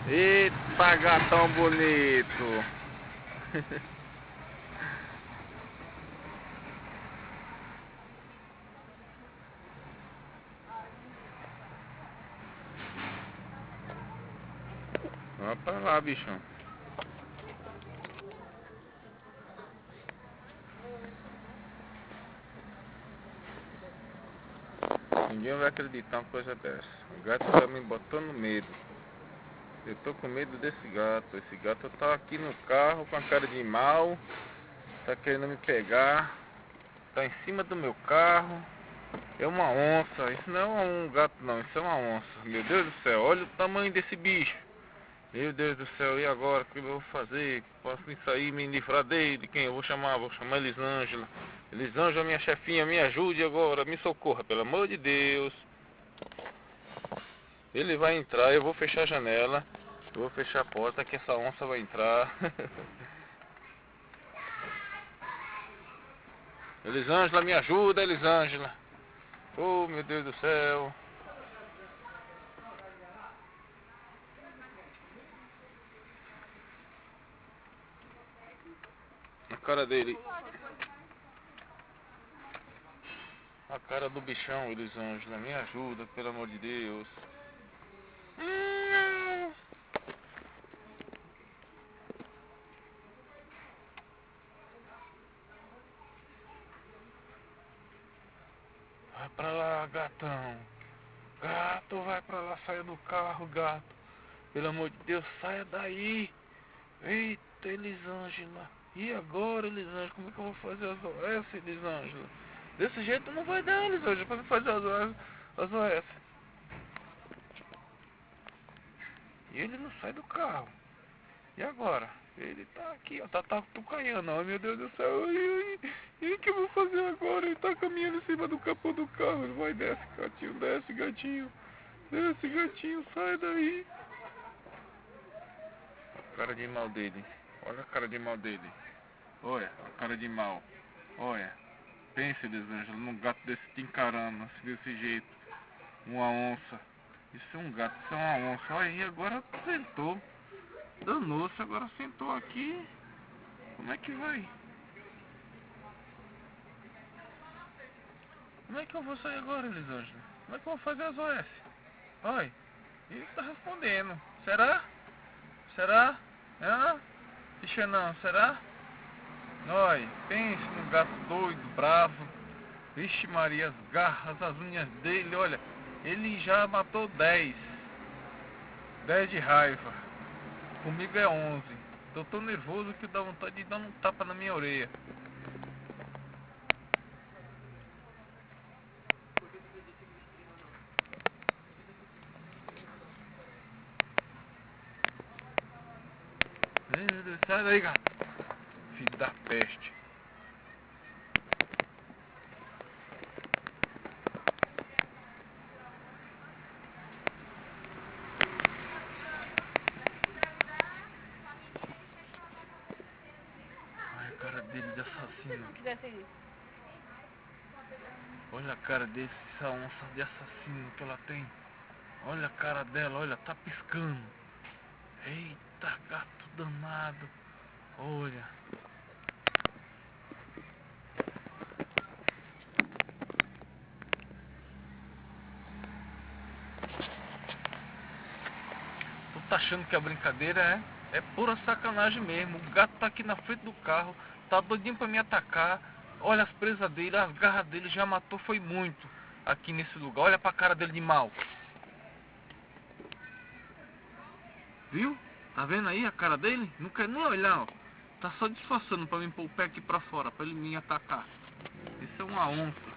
Eita, gatão bonito. Vai pra lá, bichão. Ninguém vai acreditar uma coisa dessa. O gato tá me botando medo. Eu tô com medo desse gato. Esse gato tá aqui no carro com a cara de mal. Tá querendo me pegar. Tá em cima do meu carro. É uma onça. Isso não é um gato não, isso é uma onça. Meu Deus do céu, olha o tamanho desse bicho. Meu Deus do céu, e agora? O que eu vou fazer? Posso me sair, me livrar dele? Quem eu vou chamar? Vou chamar Elisângela. Elisângela, minha chefinha, me ajude agora, me socorra, pelo amor de Deus. Ele vai entrar, eu vou fechar a janela. Eu vou fechar a porta que essa onça vai entrar. Elisângela, me ajuda, Elisângela. Oh, meu Deus do céu. A cara dele. A cara do bichão, Elisângela, me ajuda, pelo amor de Deus. Vai pra lá, gatão. Gato, vai pra lá, saia do carro, gato. Pelo amor de Deus, saia daí. Eita, Elisângela. E agora, Elisângela, como é que eu vou fazer as OS, Elisângela? Desse jeito não vai dar, Elisângela, pra me fazer as OS. E ele não sai do carro. E agora? Ele tá aqui, ó, tá tucaiando, ó, meu Deus do céu. E o que eu vou fazer agora? Ele tá caminhando em cima do capô do carro. Ele vai, desce, gatinho, desce, gatinho. Desce, gatinho, sai daí. A cara de mal dele. Olha a cara de mal dele. Olha, a cara de mal. Olha. Pense, Elisângela, num gato desse te encarando, assim, desse jeito. Uma onça. Isso é um gato, isso é uma onça. Olha aí, agora sentou. Danou-se, agora sentou aqui. Como é que vai? Como é que eu vou sair agora, Elisângela? Como é que eu vou fazer as OS? Olha, ele tá respondendo. Será? Será? Hã? Deixa não, será? Olha, pense num gato doido, bravo. Vixe Maria, as garras, as unhas dele, olha. Ele já matou 10. 10 de raiva. Comigo é 11. Tô tão nervoso que dá vontade de dar um tapa na minha orelha. Sai daí, gato. Filho da peste. Olha a cara dele de assassino. Olha a cara dessa onça de assassino que ela tem. Olha a cara dela, olha, tá piscando. Eita, gato danado. Olha. Tu tá achando que a brincadeira é pura sacanagem mesmo. O gato tá aqui na frente do carro, tá doidinho pra me atacar. Olha as presas dele, as garras dele, já matou, foi muito aqui nesse lugar. Olha pra cara dele de mal. Viu? Tá vendo aí a cara dele? Não quer nem olhar, ó. Tá só disfarçando pra mim pôr o pé aqui pra fora, pra ele me atacar. Isso é uma onça.